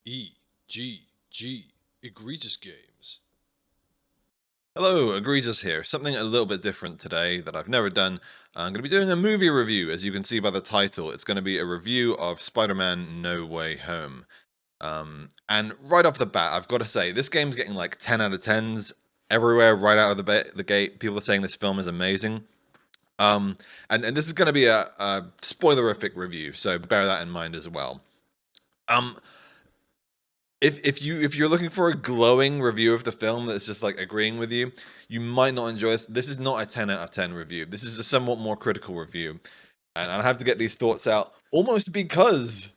E.G.G. Egregious Games. Hello, Egregious here. Something a little bit different today that I've never done. I'm going to be doing a movie review. As you can see by the title, it's going to be a review of Spider-Man No Way Home. And right off the bat, I've got to say, this game's getting like 10 out of 10s everywhere right out of the gate. People are saying this film is amazing. And this is going to be a spoilerific review, so bear that in mind as well. Um, if you're looking for a glowing review of the film that's just like agreeing with you, you might not enjoy this. This is not a 10 out of 10 review. This is a somewhat more critical review. And I have to get these thoughts out almost because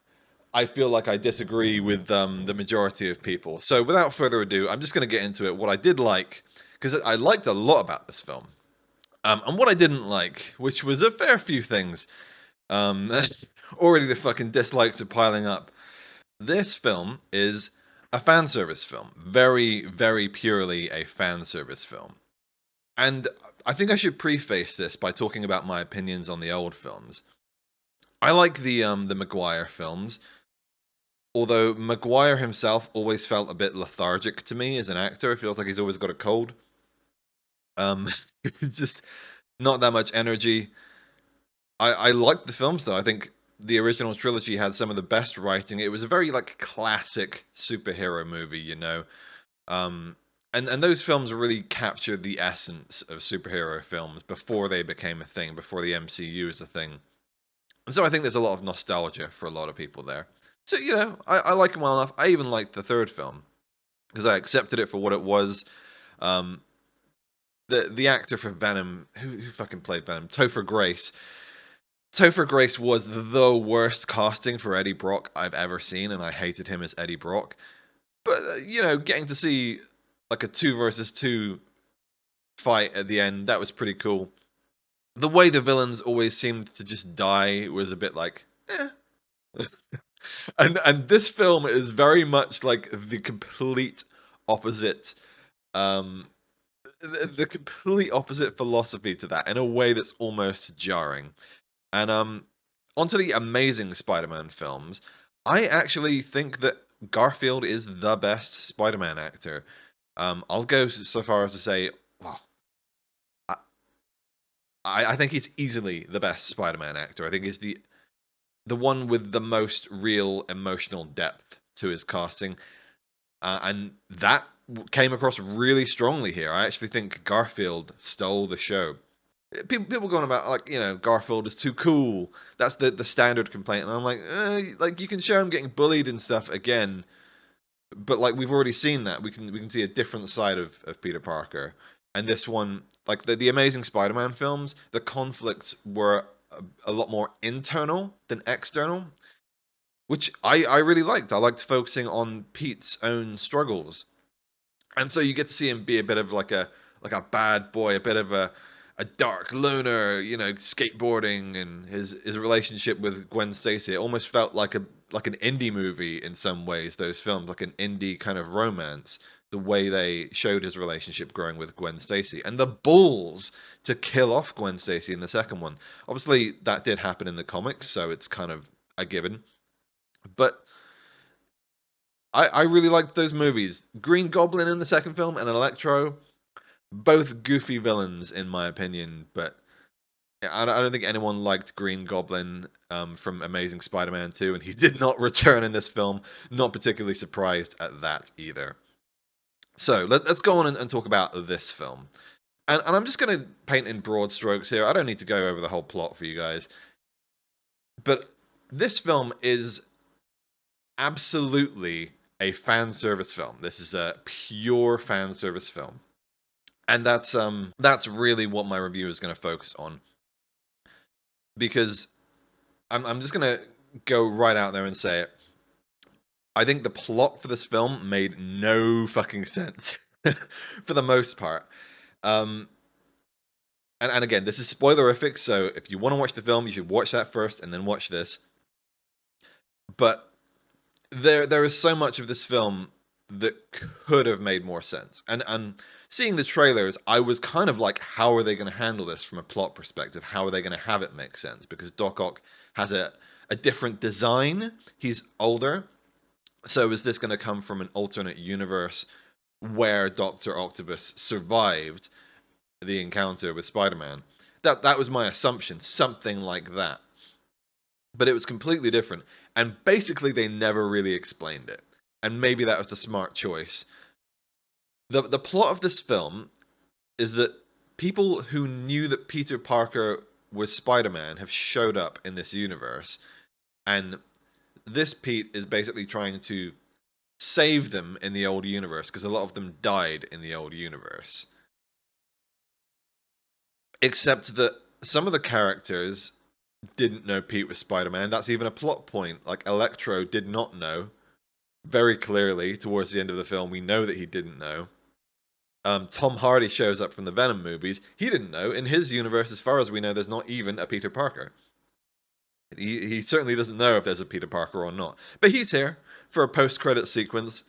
I feel like I disagree with the majority of people. So without further ado, I'm just going to get into it. What I did like, because I liked a lot about this film. And what I didn't like, which was a fair few things. Um, already the fucking dislikes are piling up. This film is a fan service film, very, very purely a fan service film. And I think I should preface this by talking about my opinions on the old films. I like the Maguire films, although Maguire himself always felt a bit lethargic to me as an actor. It feels like he's always got a cold. Um, just not that much energy. I liked the films though. I think the original trilogy had some of the best writing. It was a very like classic superhero movie, you know. Um, and those films really captured the essence of superhero films before they became a thing, before the MCU is a thing. And so I think there's a lot of nostalgia for a lot of people there. So you know, I like them well enough. I even liked the third film because I accepted it for what it was. Um, the actor for Venom, who fucking played Venom, Topher Grace. Topher Grace was the worst casting for Eddie Brock I've ever seen, and I hated him as Eddie Brock. But you know, getting to see like a two versus two fight at the end, that was pretty cool. The way the villains always seemed to just die was a bit like, eh. And this film is very much like the complete opposite, um, the complete opposite philosophy to that in a way that's almost jarring. And onto the Amazing Spider-Man films. I actually think that Garfield is the best Spider-Man actor. I'll go so far as to say, well, I, I think he's easily the best Spider-Man actor. I think he's the one with the most real emotional depth to his casting, and that came across really strongly here. I actually think Garfield stole the show. People going about like, you know, Garfield is too cool. That's the standard complaint, and I'm like you can show him getting bullied and stuff again, but like we've already seen that. We can see a different side of Peter Parker, and this one, like the Amazing Spider-Man films, the conflicts were a lot more internal than external, which I really liked. I liked focusing on Pete's own struggles, and so you get to see him be a bit of like a bad boy, a bit of a dark loner, you know, skateboarding, and his relationship with Gwen Stacy. It almost felt like a like an indie movie in some ways. Those films, like an indie kind of romance. The way they showed his relationship growing with Gwen Stacy, and the balls to kill off Gwen Stacy in the second one. Obviously, that did happen in the comics, so it's kind of a given. But I really liked those movies. Green Goblin in the second film and Electro, both goofy villains in my opinion, but I don't think anyone liked Green Goblin from Amazing Spider-Man 2, and he did not return in this film. Not particularly surprised at that either. So us go on and talk about this film. And I'm just going to paint in broad strokes here. I don't need to go over the whole plot for you guys. But this film is absolutely a fan service film. This is a pure fan service film. And that's really what my review is going to focus on, because I'm just gonna go right out there and say it. I think the plot for this film made no fucking sense for the most part. Um, and again, this is spoilerific, so if you want to watch the film, you should watch that first and then watch this. But there is so much of this film that could have made more sense. And seeing the trailers, I was kind of like, how are they going to handle this from a plot perspective? How are they going to have it make sense? Because Doc Ock has a different design. He's older. So is this going to come from an alternate universe where Doctor Octopus survived the encounter with Spider-Man? That was my assumption, something like that. But it was completely different, and basically they never really explained it. And maybe that was the smart choice. The plot of this film is that people who knew that Peter Parker was Spider-Man have showed up in this universe, and this Pete is basically trying to save them in the old universe because a lot of them died in the old universe. Except that some of the characters didn't know Pete was Spider-Man. That's even a plot point. Like Electro did not know very clearly towards the end of the film. We know that he didn't know. Tom Hardy shows up from the Venom movies. He didn't know. In his universe, as far as we know, there's not even a Peter Parker. He certainly doesn't know if there's a Peter Parker or not. But he's here for a post-credit sequence,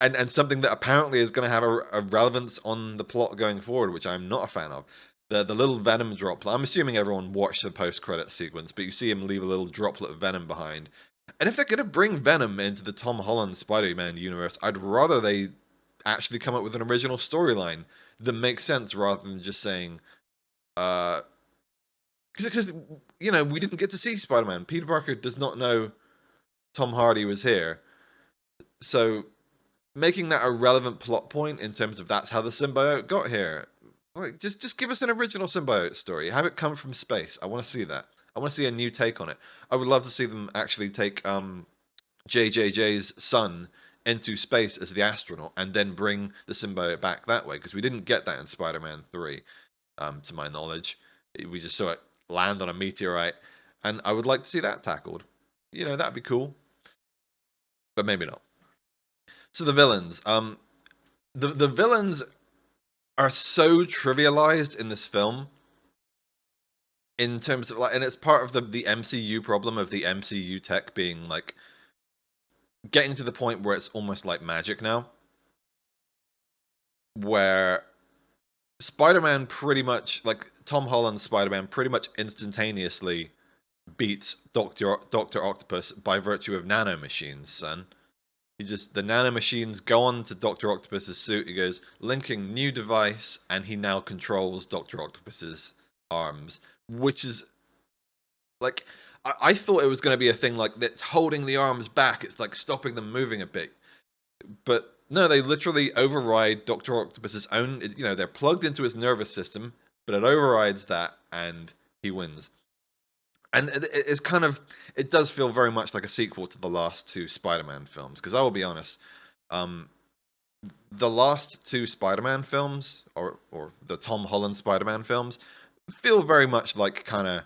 and something that apparently is going to have a relevance on the plot going forward, which I'm not a fan of. The little Venom droplet. I'm assuming everyone watched the post-credit sequence, but you see him leave a little droplet of Venom behind. And if they're going to bring Venom into the Tom Holland Spider-Man universe, I'd rather they actually come up with an original storyline that makes sense rather than just saying, because we didn't get to see Spider-Man. Peter Parker does not know Tom Hardy was here, so making that a relevant plot point in terms of that's how the symbiote got here. Like, just give us an original symbiote story. Have it come from space. I want to see that. I want to see a new take on it. I would love to see them actually take JJJ's son into space as the astronaut and then bring the symbiote back that way, because we didn't get that in Spider-Man 3, to my knowledge. We just saw it land on a meteorite, and I would like to see that tackled. That'd be cool, but maybe not. So the villains, the villains are so trivialized in this film in terms of like, and it's part of the MCU problem of the MCU tech being like getting to the point where it's almost like magic now, where Spider-Man pretty much, like Tom Holland's Spider-Man, pretty much instantaneously beats Doctor Octopus by virtue of nanomachines, son. The nanomachines go on to Doctor Octopus's suit. He goes, linking new device, and he now controls Doctor Octopus's arms, which is like, I thought it was going to be a thing like that's holding the arms back. It's like stopping them moving a bit, but no, they literally override Doctor Octopus's own. They're plugged into his nervous system, but it overrides that, and he wins. And it's kind of, it does feel very much like a sequel to the last two Spider-Man films. Because I will be honest, the last two Spider-Man films, or the Tom Holland Spider-Man films, feel very much like kind of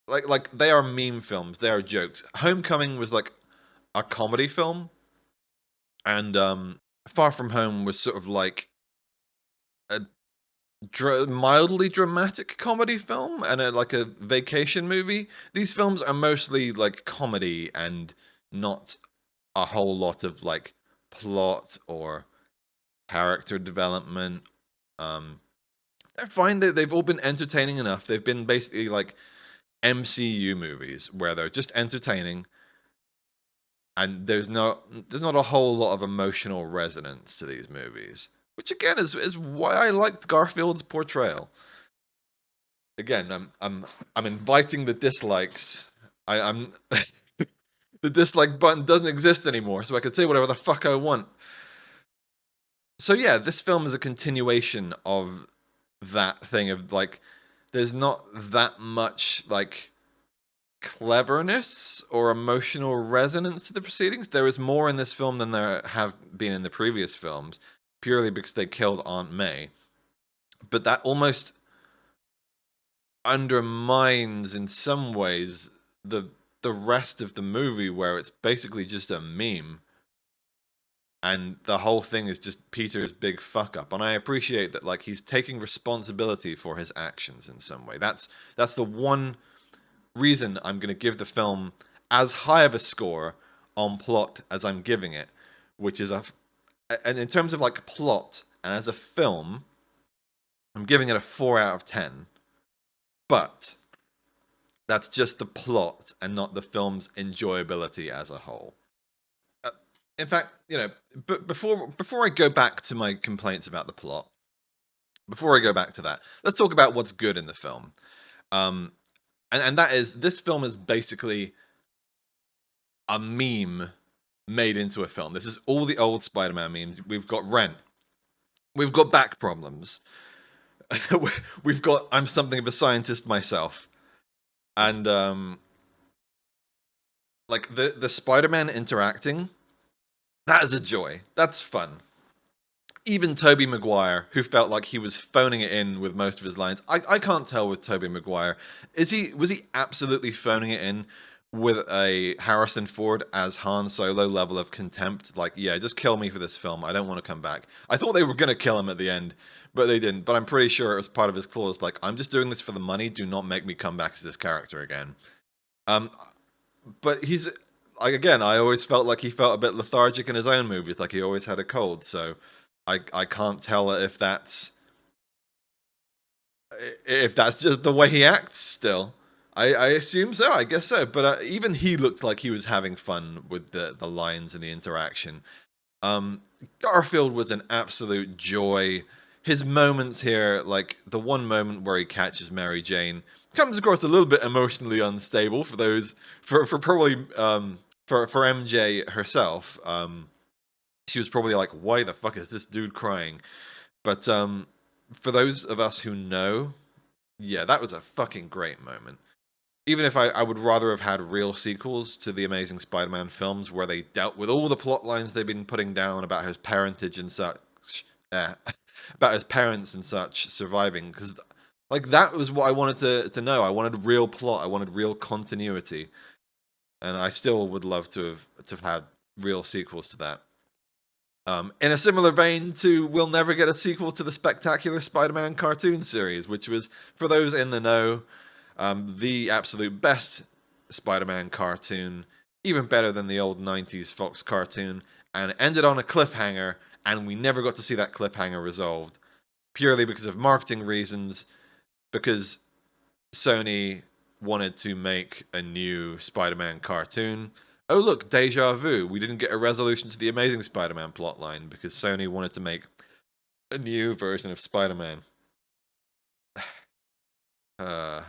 like they are meme films. They are jokes. Homecoming was like a comedy film, and Far From Home was sort of like a mildly dramatic comedy film and like a vacation movie. These films are mostly like comedy and not a whole lot of like plot or character development. They're fine. They've all been entertaining enough. They've been basically like MCU movies where they're just entertaining, and there's not a whole lot of emotional resonance to these movies, which again is why I liked Garfield's portrayal. Again, I'm inviting the dislikes. I'm the dislike button doesn't exist anymore, so I can say whatever the fuck I want. So yeah, this film is a continuation of that thing of like, there's not that much like cleverness or emotional resonance to the proceedings. There is more in this film than there have been in the previous films, purely because they killed Aunt May. But that almost undermines, in some ways, the rest of the movie, where it's basically just a meme, and the whole thing is just Peter's big fuck up. And I appreciate that, like, he's taking responsibility for his actions in some way. That's the one reason I'm going to give the film as high of a score on plot as I'm giving it, which is and in terms of like plot and as a film, I'm giving it a 4 out of 10. But that's just the plot and not the film's enjoyability as a whole. In fact, but before I go back to my complaints about the plot, before I go back to that, let's talk about what's good in the film. Um, and that is, this film is basically a meme made into a film. This is all the old Spider-Man memes. We've got Rent. We've got back problems. We've got I'm something of a scientist myself. And like the Spider-Man interacting, that is a joy. That's fun. Even Tobey Maguire, who felt like he was phoning it in with most of his lines. I can't tell with Tobey Maguire. Was he absolutely phoning it in with a Harrison Ford as Han Solo level of contempt? Like, yeah, just kill me for this film. I don't want to come back. I thought they were gonna kill him at the end, but they didn't. But I'm pretty sure it was part of his clause, like, I'm just doing this for the money. Do not make me come back as this character again. Um, but he's like, again, I always felt like he felt a bit lethargic in his own movies, like he always had a cold. So I can't tell if that's just the way he acts still. I assume so. I guess so. But even he looked like he was having fun with the lines and the interaction. Um, Garfield was an absolute joy. His moments here, like the one moment where he catches Mary Jane, comes across a little bit emotionally unstable for those for probably for MJ herself. She was probably like, "Why the fuck is this dude crying?" But for those of us who know, yeah, that was a fucking great moment. Even if I would rather have had real sequels to the Amazing Spider-Man films where they dealt with all the plot lines they've been putting down about his parentage and such, about his parents and such surviving, because like that was what I wanted to know. I wanted real plot. I wanted real continuity, and I still would love to have had real sequels to that. In a similar vein to, we'll never get a sequel to the Spectacular Spider-Man cartoon series, which was, for those in the know, the absolute best Spider-Man cartoon, even better than the old 90s Fox cartoon, and it ended on a cliffhanger, and we never got to see that cliffhanger resolved, purely because of marketing reasons, because Sony wanted to make a new Spider-Man cartoon. Oh look, deja vu. We didn't get a resolution to the Amazing Spider-Man plotline because Sony wanted to make a new version of Spider-Man. Uh,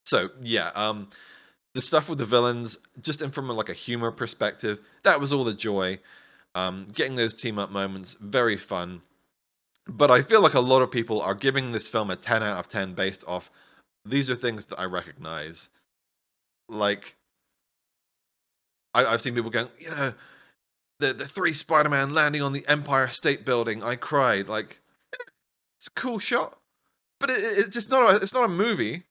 so yeah, the stuff with the villains, just in from like a humor perspective, that was all the joy. Getting those team up moments, very fun. But I feel like a lot of people are giving this film a 10 out of 10 based off these are things that I recognize. Like I've seen people going, the three Spider-Man landing on the Empire State Building. I cried. Like, it's a cool shot, but it's just not it's not a movie.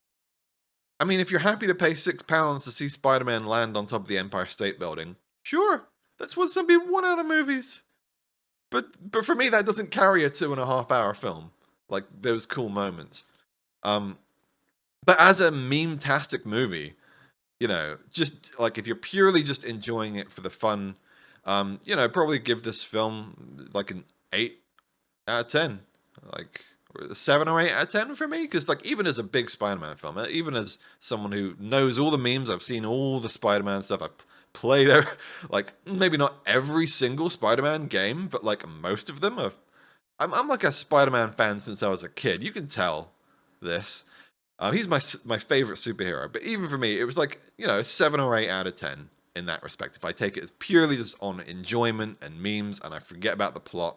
I mean, if you're happy to pay £6 to see Spider-Man land on top of the Empire State Building, sure, that's what some people want out of movies. But for me, that doesn't carry a 2.5 hour film. Like those cool moments. Um, but as a meme-tastic movie, just like if you're purely just enjoying it for the fun, probably give this film like an 8 out of 10, like a 7 or 8 out of 10 for me. Because like even as a big Spider-Man film, even as someone who knows all the memes, I've seen all the Spider-Man stuff. I've played like maybe not every single Spider-Man game, but like most of them. I'm like a Spider-Man fan since I was a kid. You can tell this. He's my favorite superhero, but even for me, it was like 7 or 8 out of 10 in that respect. If I take it as purely just on enjoyment and memes, and I forget about the plot,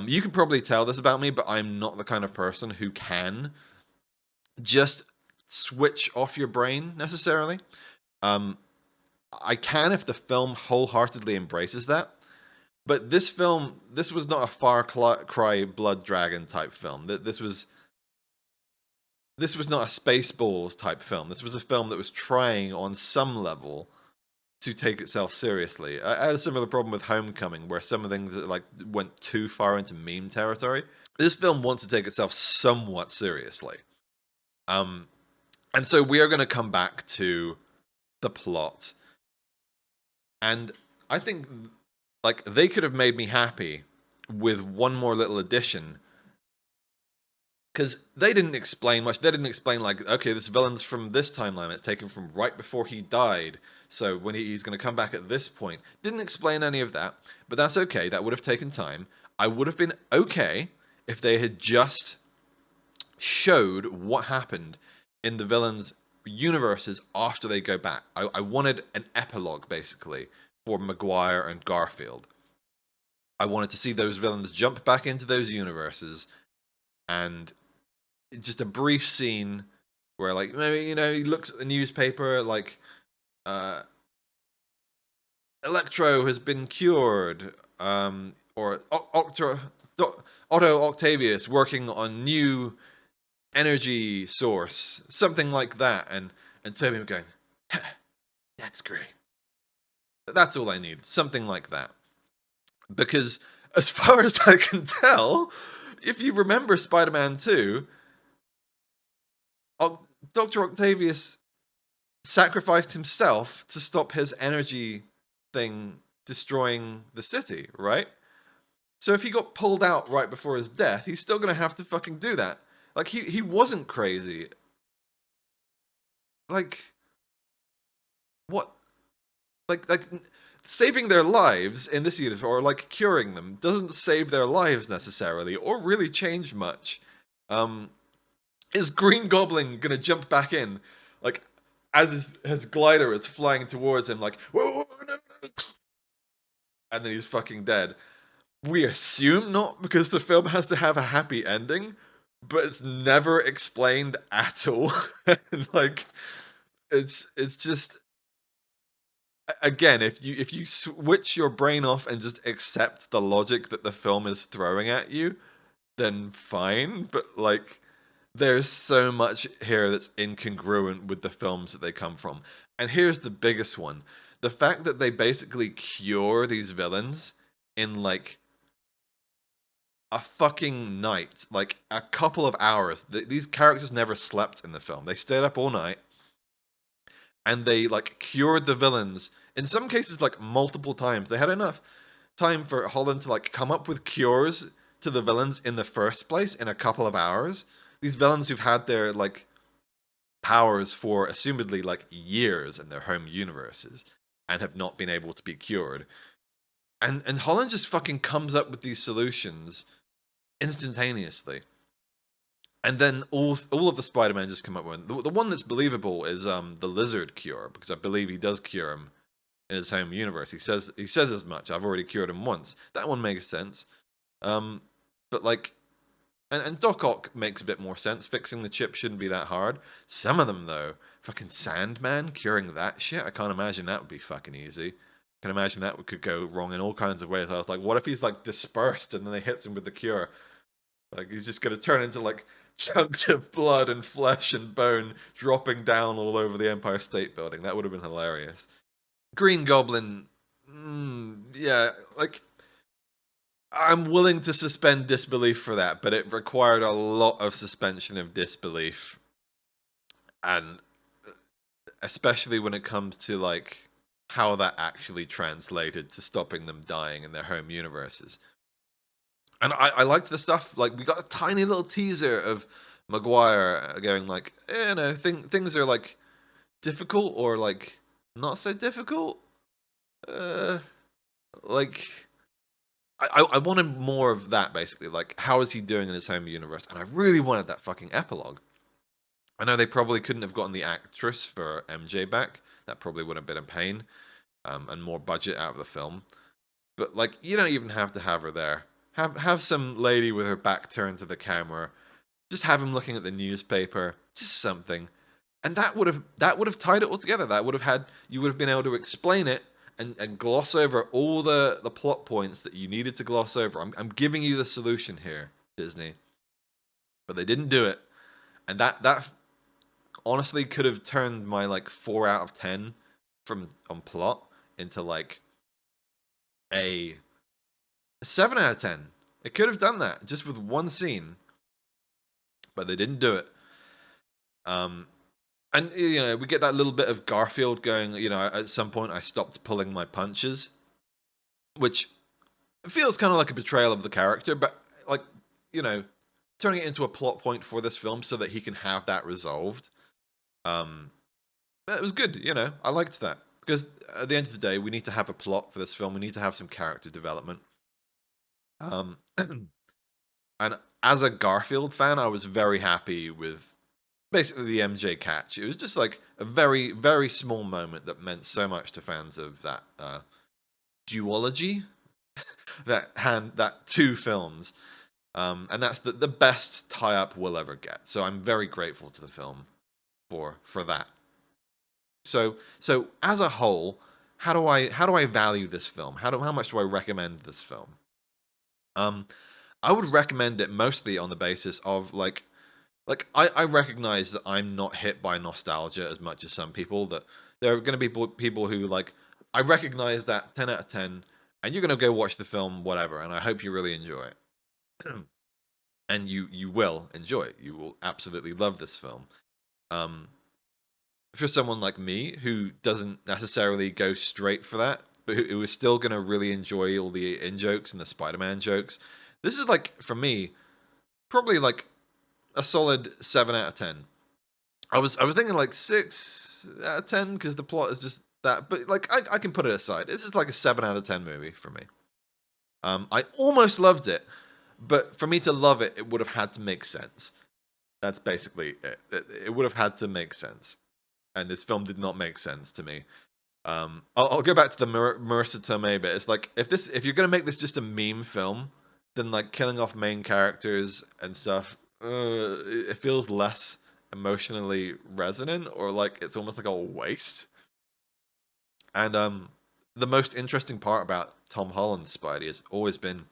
you can probably tell this about me, but I'm not the kind of person who can just switch off your brain necessarily. Um, I can if the film wholeheartedly embraces that. But this was not a Far Cry Blood Dragon type film. This was not a Spaceballs type film. This was a film that was trying on some level to take itself seriously. I had a similar problem with Homecoming, where some of the things like went too far into meme territory. This film wants to take itself somewhat seriously. Um, and so we are going to come back to the plot. And I think like they could have made me happy with one more little addition because they didn't explain much. They didn't explain like, okay, this villain's from this timeline. It's taken from right before he died. So when he's going to come back at this point, didn't explain any of that. But that's okay. That would have taken time. I would have been okay if they had just showed what happened in the villains' universes after they go back. I wanted an epilogue basically for Maguire and Garfield. I wanted to see those villains jump back into those universes and just a brief scene where, like, maybe, you know, he looks at the newspaper, like, Electro has been cured, or Otto Octavius working on new energy source, something like that, and Tobey going, that's great. That's all I need, something like that. Because as far as I can tell, if you remember Spider-Man 2, Dr. Octavius sacrificed himself to stop his energy thing destroying the city, right? So if he got pulled out right before his death, he's still gonna have to fucking do that. Like, he wasn't crazy. Like, what? Like saving their lives in this universe, or like curing them, doesn't save their lives necessarily, or really change much. Is Green Goblin gonna jump back in, like, as his glider is flying towards him, like, whoa, whoa, no, no, and then he's fucking dead? We assume not, because the film has to have a happy ending, but it's never explained at all. And, like, it's just, again, if you switch your brain off and just accept the logic that the film is throwing at you, then fine. But, like, there's so much here that's incongruent with the films that they come from. And here's the biggest one. The fact that they basically cure these villains in, like, a fucking night, like a couple of hours. These characters never slept in the film. They stayed up all night, and they, like, cured the villains. In some cases, like, multiple times. They had enough time for Holland to, like, come up with cures to the villains in the first place in a couple of hours. These villains who've had their, like, powers for assumedly, like, years in their home universes and have not been able to be cured. And Holland just fucking comes up with these solutions instantaneously. And then all of the Spider-Man just come up with the one that's believable is the lizard cure, because I believe he does cure him in his home universe. He says as much. I've already cured him once. That one makes sense. But, like, and Doc Ock makes a bit more sense. Fixing the chip shouldn't be that hard. Some of them, though, fucking Sandman curing that shit, I can't imagine that would be fucking easy. I can imagine that could go wrong in all kinds of ways. I was like, what if he's, like, dispersed and then they hits him with the cure? Like, he's just gonna turn into, like, chunks of blood and flesh and bone dropping down all over the Empire State Building. That would have been hilarious. Green Goblin, yeah, like, I'm willing to suspend disbelief for that, but it required a lot of suspension of disbelief, and especially when it comes to, like, how that actually translated to stopping them dying in their home universes. And I liked the stuff, like, we got a tiny little teaser of Maguire going, like, you know, things are, like, difficult or, like, not so difficult. Like, I wanted more of that, basically. Like, how is he doing in his home universe? And I really wanted that fucking epilogue. I know they probably couldn't have gotten the actress for MJ back. That probably would have been a pain, and more budget out of the film. But, like, you don't even have to have her there. Have some lady with her back turned to the camera. Just have him looking at the newspaper. Just something. And that would have tied it all together. That would have had, you would have been able to explain it and gloss over all the plot points that you needed to gloss over. I'm giving you the solution here, Disney. But they didn't do it. And that honestly could have turned my, like, 4 out of 10 on plot into, like, a 7 out of 10. It could have done that just with one scene, but they didn't do it. And, you know, we get that little bit of Garfield going, you know, at some point I stopped pulling my punches, which feels kind of like a betrayal of the character, but, like, you know, turning it into a plot point for this film so that he can have that resolved. Um, it was good, you know. I liked that because at the end of the day, we need to have a plot for this film. We need to have some character development. Um, and as a Garfield fan, I was very happy with basically the MJ catch. It was just like a very, very small moment that meant so much to fans of that duology, that two films. And that's the best tie-up we'll ever get. So I'm very grateful to the film for that. So as a whole, how do I value this film? How much do I recommend this film? Um, I would recommend it mostly on the basis of like I recognize that I'm not hit by nostalgia as much as some people. That there are going to be people who like I recognize that 10 out of 10, and you're going to go watch the film, whatever. And I hope you really enjoy it, and you will enjoy it. You will absolutely love this film. Um, for someone like me who doesn't necessarily go straight for that, but who is still going to really enjoy all the in jokes and the Spider-Man jokes, this is like for me probably like a solid 7 out of 10. I was thinking like 6 out of 10 because the plot is just that, but like I can put it aside. This is like a 7 out of 10 movie for me. I almost loved it, but for me to love it, it would have had to make sense. That's basically it. It would have had to make sense, and this film did not make sense to me. I'll go back to the Marissa Tomei bit. It's like if you're gonna make this just a meme film, then like killing off main characters and stuff, it feels less emotionally resonant, or like it's almost like a waste. And the most interesting part about Tom Holland's Spidey has always been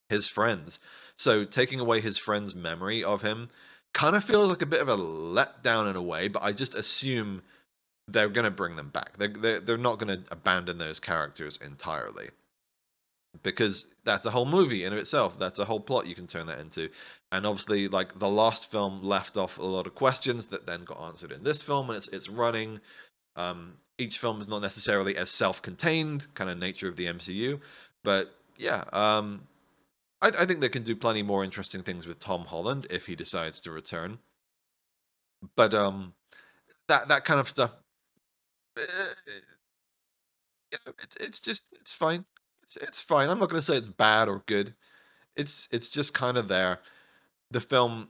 his friends. So taking away his friend's memory of him kind of feels like a bit of a letdown in a way, but I just assume they're going to bring them back. They're not going to abandon those characters entirely, because that's a whole movie in of itself. That's a whole plot you can turn that into. And obviously, like the last film left off a lot of questions that then got answered in this film, and it's running. Each film is not necessarily as self-contained, kind of nature of the MCU, but yeah, I think they can do plenty more interesting things with Tom Holland if he decides to return. But that kind of stuff, eh, it's just it's fine. It's fine. I'm not going to say it's bad or good. It's just kind of there. The film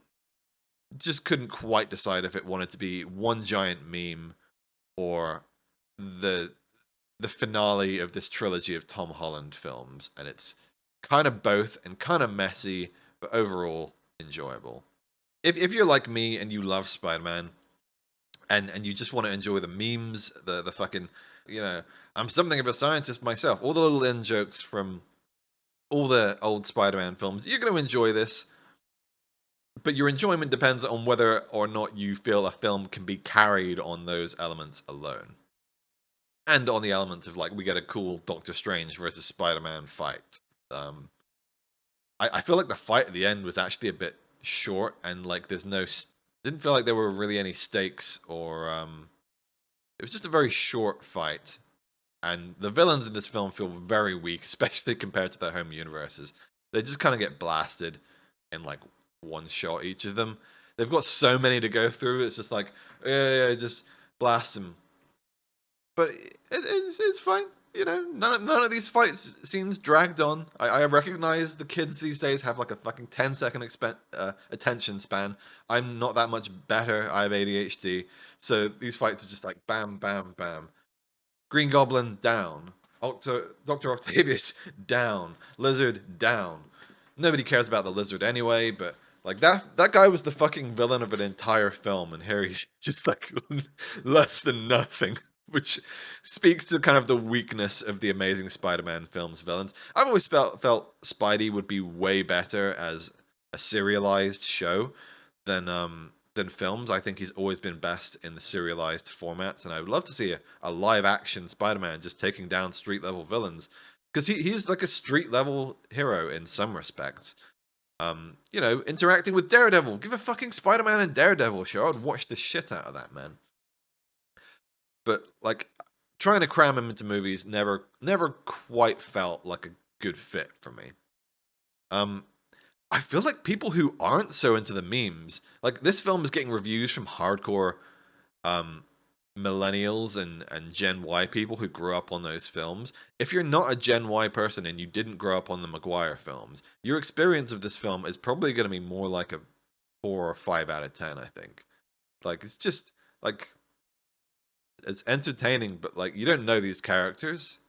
just couldn't quite decide if it wanted to be one giant meme or the the finale of this trilogy of Tom Holland films, and it's kind of both and kind of messy, but overall enjoyable. If you're like me and you love Spider-Man and you just want to enjoy the memes, the fucking, you know, I'm something of a scientist myself, all the little in jokes from all the old Spider-Man films, you're going to enjoy this. But your enjoyment depends on whether or not you feel a film can be carried on those elements alone. And on the elements of like we get a cool Doctor Strange versus Spider-Man fight. Um, I feel like the fight at the end was actually a bit short, and like there's no didn't feel like there were really any stakes, or it was just a very short fight. And the villains in this film feel very weak, especially compared to their home universes. They just kind of get blasted in like one shot each of them. They've got so many to go through. It's just like yeah, just blast them. But it's fine. You know, none of these fights seems dragged on. I recognize the kids these days have like a fucking 10-second attention span. I'm not that much better. I have ADHD. So these fights are just like bam, bam, bam. Green Goblin down. Dr. Octavius down. Lizard down. Nobody cares about the lizard anyway, but like that guy was the fucking villain of an entire film, and here he's just like less than nothing, which speaks to kind of the weakness of the Amazing Spider-Man films villains. I've always felt Spidey would be way better as a serialized show than films. I think he's always been best in the serialized formats, and I would love to see a live action Spider-Man just taking down street level villains, because he's like a street level hero in some respects. You know, interacting with Daredevil. Give a fucking Spider-Man and Daredevil show. I'd watch the shit out of that, man. But like trying to cram him into movies never quite felt like a good fit for me. Um I feel like people who aren't so into the memes, like this film is getting reviews from hardcore um millennials and Gen Y people who grew up on those films. If you're not a Gen Y person and you didn't grow up on the Maguire films, your experience of this film is probably going to be more like a 4 or 5 out of 10, I think. Like it's just like it's entertaining, but like you don't know these characters.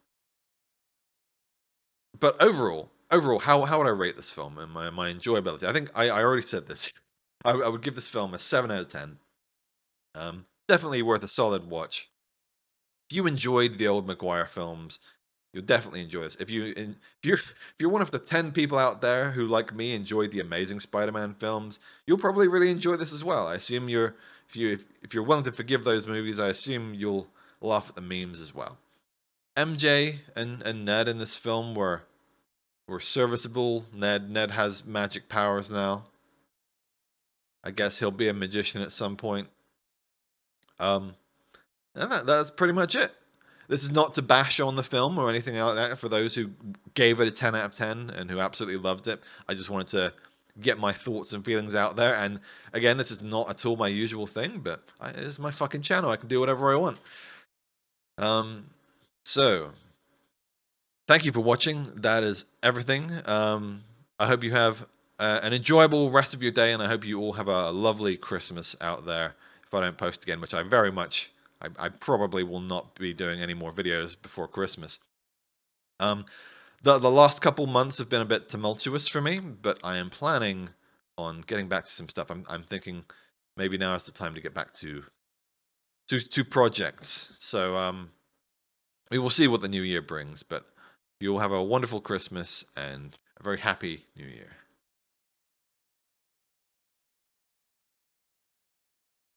But overall, how would I rate this film and my enjoyability? I think I already said this. I would give this film a 7 out of 10. Definitely worth a solid watch. If you enjoyed the old Maguire films, you'll definitely enjoy this. If you're one of the 10 people out there who, like me, enjoyed the Amazing Spider-Man films, you'll probably really enjoy this as well. I assume if you're willing to forgive those movies, I assume you'll laugh at the memes as well. MJ and Ned in this film were serviceable. Ned has magic powers now. I guess he'll be a magician at some point. Um, and that's pretty much it. This is not to bash on the film or anything like that for those who gave it a 10 out of 10 and who absolutely loved it. I just wanted to get my thoughts and feelings out there. And again, this is not at all my usual thing, but it's my fucking channel. I can do whatever I want. So thank you for watching. That is everything. I hope you have an enjoyable rest of your day, and I hope you all have a lovely Christmas out there. If I don't post again, which I very much, I probably will not be doing any more videos before Christmas. The last couple months have been a bit tumultuous for me, but I am planning on getting back to some stuff. I'm thinking maybe now is the time to get back to projects. So we will see what the new year brings, but you all have a wonderful Christmas and a very happy New Year.